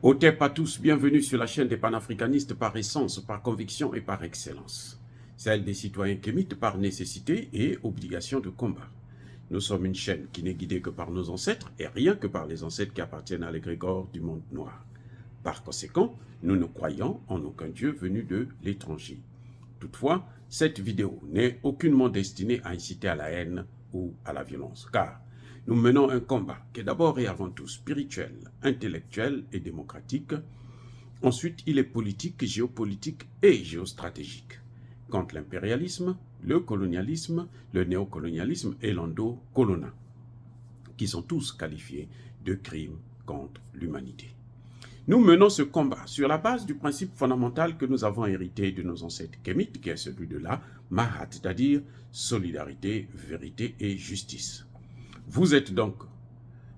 Otep à tous, bienvenue sur la chaîne des panafricanistes par essence, par conviction et par excellence. Celle des citoyens kémites par nécessité et obligation de combat. Nous sommes une chaîne qui n'est guidée que par nos ancêtres et rien que par les ancêtres qui appartiennent à l'égrégore du monde noir. Par conséquent, nous ne croyons en aucun Dieu venu de l'étranger. Toutefois, cette vidéo n'est aucunement destinée à inciter à la haine ou à la violence, car nous menons un combat qui est d'abord et avant tout spirituel, intellectuel et démocratique. Ensuite, il est politique, géopolitique et géostratégique. Contre l'impérialisme, le colonialisme, le néocolonialisme et l'endocolonat, qui sont tous qualifiés de crimes contre l'humanité. Nous menons ce combat sur la base du principe fondamental que nous avons hérité de nos ancêtres kémites, qui est celui de la Mahat, c'est-à-dire solidarité, vérité et justice. Vous êtes donc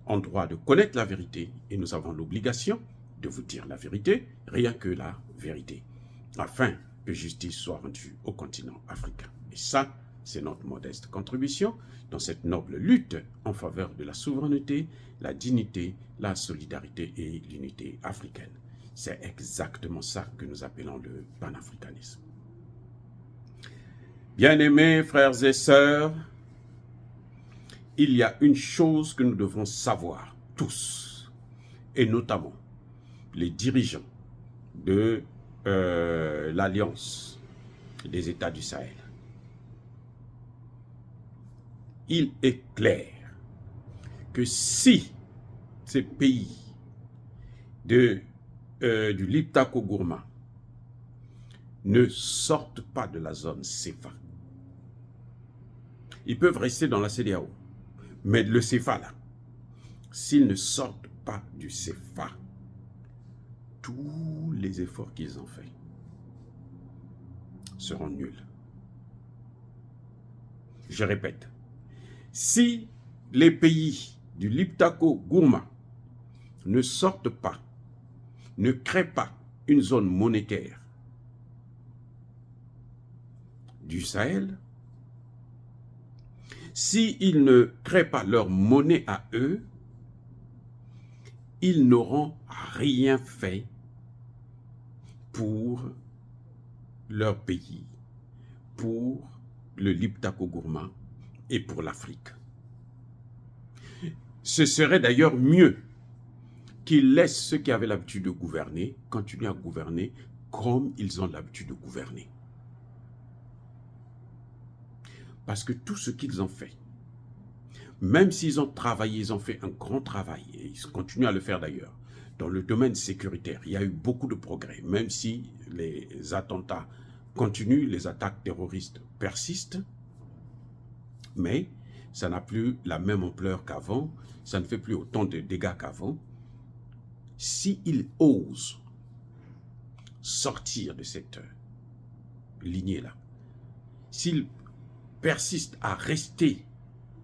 en droit de connaître la vérité et nous avons l'obligation de vous dire la vérité, rien que la vérité, afin que justice soit rendue au continent africain. Et ça, c'est notre modeste contribution dans cette noble lutte en faveur de la souveraineté, la dignité, la solidarité et l'unité africaine. C'est exactement ça que nous appelons le panafricanisme. Bien-aimés frères et sœurs, il y a une chose que nous devons savoir tous, et notamment les dirigeants de l'Alliance des États du Sahel. Il est clair que si ces pays du Liptako-Gourma ne sortent pas de la zone CFA, ils peuvent rester dans la CEDEAO. Mais le CFA, là, s'ils ne sortent pas du CFA, tous les efforts qu'ils ont faits seront nuls. Je répète, si les pays du Liptako-Gourma ne sortent pas, ne créent pas une zone monétaire du Sahel, s'ils ne créent pas leur monnaie à eux, ils n'auront rien fait pour leur pays, pour le Liptako-Gourma et pour l'Afrique. Ce serait d'ailleurs mieux qu'ils laissent ceux qui avaient l'habitude de gouverner continuer à gouverner comme ils ont l'habitude de gouverner. Parce que tout ce qu'ils ont fait, même s'ils ont travaillé, ils ont fait un grand travail, et ils continuent à le faire d'ailleurs, dans le domaine sécuritaire, il y a eu beaucoup de progrès, même si les attentats continuent, les attaques terroristes persistent, mais ça n'a plus la même ampleur qu'avant, ça ne fait plus autant de dégâts qu'avant. S'ils osent sortir de cette lignée-là, s'ils persistent à rester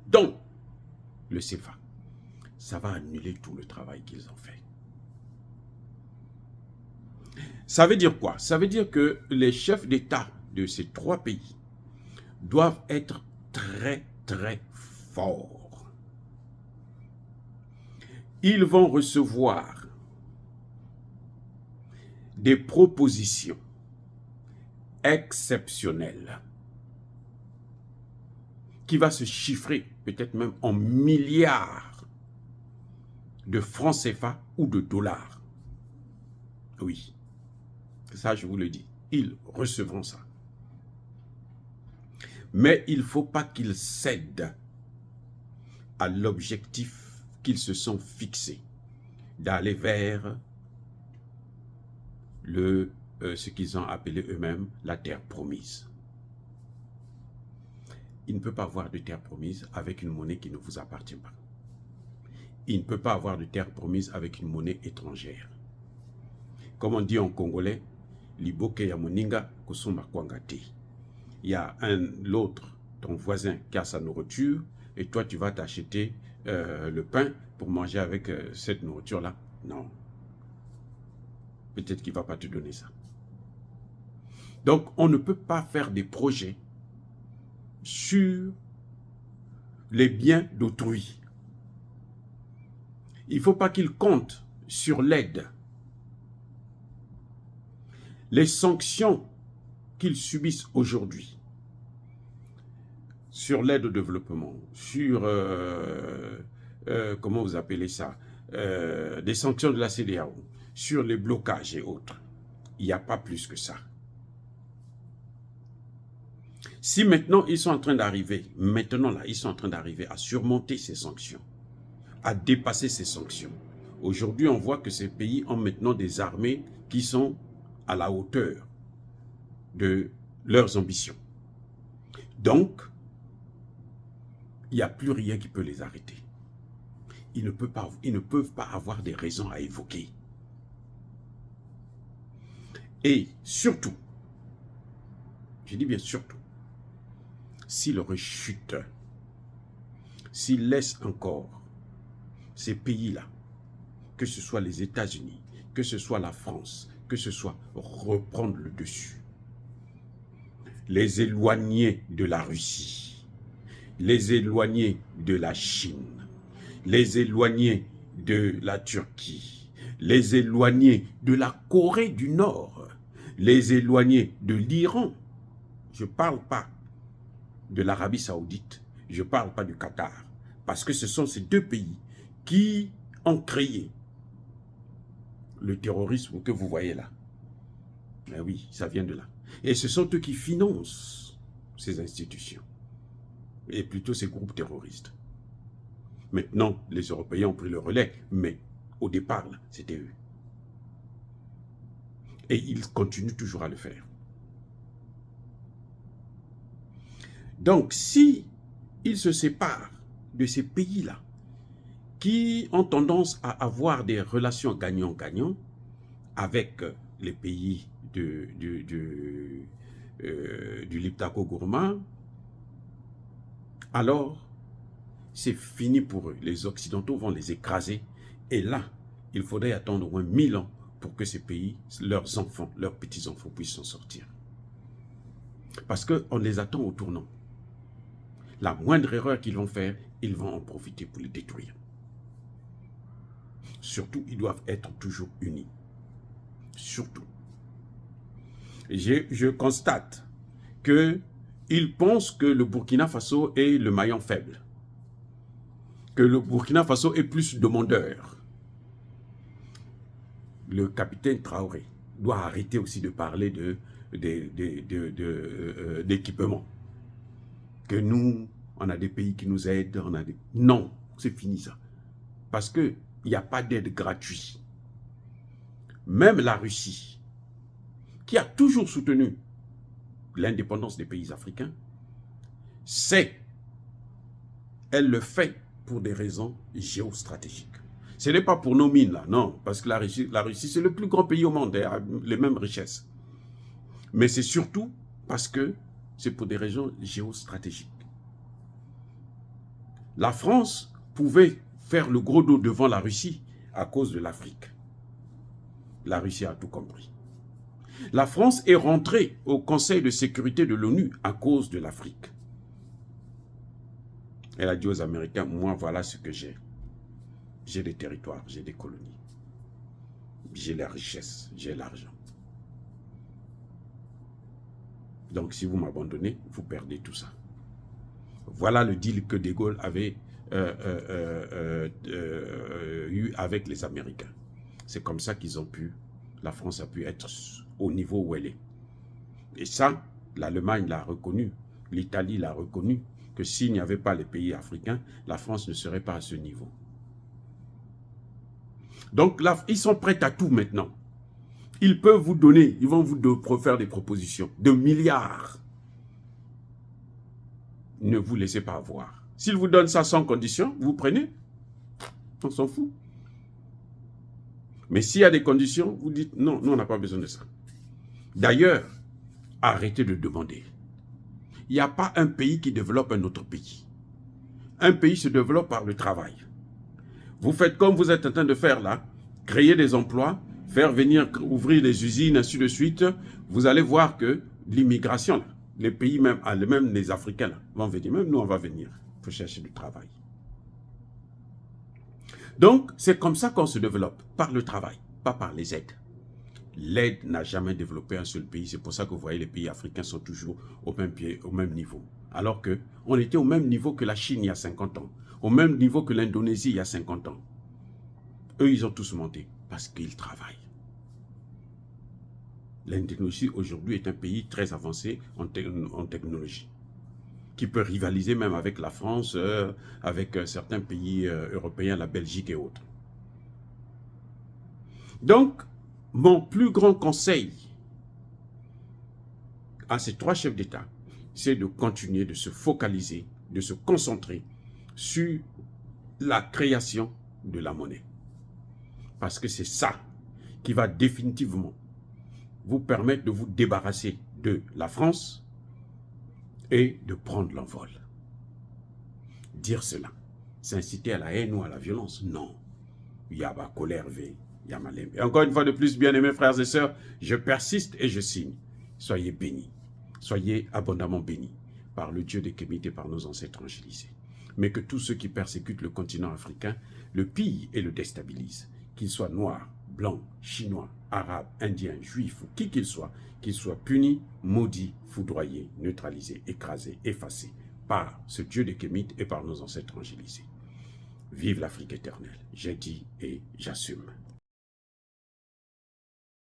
dans le CFA, ça va annuler tout le travail qu'ils ont fait. Ça veut dire quoi? Ça veut dire que les chefs d'État de ces trois pays doivent être très, très forts. Ils vont recevoir des propositions exceptionnelles qui va se chiffrer peut-être même en milliards de francs CFA ou de dollars. Oui, ça je vous le dis, ils recevront ça. Mais il ne faut pas qu'ils cèdent à l'objectif qu'ils se sont fixés, d'aller vers ce qu'ils ont appelé eux-mêmes la terre promise. Il ne peut pas avoir de terre promise avec une monnaie qui ne vous appartient pas. Il ne peut pas avoir de terre promise avec une monnaie étrangère. Comme on dit en congolais, Liboke ya moninga kusuma kwangate. Il y a l'autre, ton voisin, qui a sa nourriture, et toi tu vas t'acheter le pain pour manger avec cette nourriture-là. Non. Peut-être qu'il ne va pas te donner ça. Donc on ne peut pas faire des projets sur les biens d'autrui. Il ne faut pas qu'ils comptent sur l'aide Les sanctions qu'ils subissent aujourd'hui sur l'aide au développement, sur, comment vous appelez ça, des sanctions de la CEDEAO, sur les blocages et autres, il n'y a pas plus que ça. Si maintenant ils sont en train d'arriver, ils sont en train d'arriver à surmonter ces sanctions, à dépasser ces sanctions. Aujourd'hui, on voit que ces pays ont maintenant des armées qui sont à la hauteur de leurs ambitions. Donc, il n'y a plus rien qui peut les arrêter. Ils ne peuvent pas avoir des raisons à évoquer. Et surtout, je dis bien surtout, s'ils rechutent, s'ils laissent encore ces pays-là, que ce soit les États-Unis, que ce soit la France, que ce soit reprendre le dessus, les éloigner de la Russie, les éloigner de la Chine, les éloigner de la Turquie, les éloigner de la Corée du Nord, les éloigner de l'Iran. Je ne parle pas de l'Arabie Saoudite, je ne parle pas du Qatar, parce que ce sont ces deux pays qui ont créé le terrorisme que vous voyez là. Mais oui, ça vient de là. Et ce sont eux qui financent ces institutions, et plutôt ces groupes terroristes. Maintenant, les Européens ont pris le relais, mais au départ, c'était eux. Et ils continuent toujours à le faire. Donc, si ils se séparent de ces pays-là, qui ont tendance à avoir des relations gagnant-gagnant avec les pays du Liptako-Gourma, alors c'est fini pour eux. Les Occidentaux vont les écraser. Et là, il faudrait attendre au moins 1000 ans pour que ces pays, leurs enfants, leurs petits-enfants puissent s'en sortir. Parce qu'on les attend au tournant. La moindre erreur qu'ils vont faire, ils vont en profiter pour les détruire. Surtout, ils doivent être toujours unis. Surtout. Je constate qu'ils pensent que le Burkina Faso est le maillon faible. Que le Burkina Faso est plus demandeur. Le capitaine Traoré doit arrêter aussi de parler d'équipement. Que nous, on a des pays qui nous aident. Non, c'est fini ça. Parce qu'il n'y a pas d'aide gratuite. Même la Russie, qui a toujours soutenu l'indépendance des pays africains, elle le fait pour des raisons géostratégiques. Ce n'est pas pour nos mines, là, non, parce que la Russie c'est le plus grand pays au monde, et a les mêmes richesses. Mais c'est surtout parce que c'est pour des raisons géostratégiques. La France pouvait faire le gros dos devant la Russie à cause de l'Afrique. La Russie a tout compris. La France est rentrée au Conseil de sécurité de l'ONU à cause de l'Afrique. Elle a dit aux Américains, moi voilà ce que j'ai. J'ai des territoires, j'ai des colonies. J'ai la richesse, j'ai l'argent. Donc si vous m'abandonnez, vous perdez tout ça. Voilà le deal que De Gaulle avait eu avec les Américains. C'est comme ça qu'ils ont pu, la France a pu être au niveau où elle est. Et ça, l'Allemagne l'a reconnu, l'Italie l'a reconnu, que s'il n'y avait pas les pays africains, la France ne serait pas à ce niveau. Donc là, ils sont prêts à tout maintenant. Ils peuvent vous donner, ils vont vous faire des propositions de milliards. Ne vous laissez pas avoir. S'ils vous donnent ça sans condition, vous prenez. On s'en fout. Mais s'il y a des conditions, vous dites non, nous on n'a pas besoin de ça. D'ailleurs, arrêtez de demander. Il n'y a pas un pays qui développe un autre pays. Un pays se développe par le travail. Vous faites comme vous êtes en train de faire là, créer des emplois, faire venir ouvrir des usines, ainsi de suite. Vous allez voir que l'immigration, les pays même les Africains là, vont venir. Même nous, on va venir. Il faut chercher du travail. Donc, c'est comme ça qu'on se développe, par le travail, pas par les aides. L'aide n'a jamais développé un seul pays. C'est pour ça que vous voyez les pays africains sont toujours au même niveau. Alors qu'on était au même niveau que la Chine il y a 50 ans, au même niveau que l'Indonésie il y a 50 ans. Eux, ils ont tous monté parce qu'ils travaillent. L'Indonésie aujourd'hui est un pays très avancé en technologie, qui peut rivaliser même avec la France, avec certains pays européens, la Belgique et autres. Donc, mon plus grand conseil à ces trois chefs d'État, c'est de continuer de se focaliser, de se concentrer sur la création de la monnaie. Parce que c'est ça qui va définitivement vous permettre de vous débarrasser de la France et de prendre l'envol. Dire cela, c'est inciter à la haine ou à la violence. Non. Il y a ma colère, il y a ma lème. Et encore une fois de plus, bien-aimés frères et sœurs, je persiste et je signe. Soyez bénis. Soyez abondamment bénis par le Dieu des Kémites et par nos ancêtres angélisés. Mais que tous ceux qui persécutent le continent africain le pillent et le déstabilisent, qu'ils soient noirs, blancs, chinois, arabes, indiens, juifs ou qui qu'ils soient punis, maudits, foudroyés, neutralisés, écrasés, effacés par ce Dieu des Kémites et par nos ancêtres angélisés. Vive l'Afrique éternelle, j'ai dit et j'assume.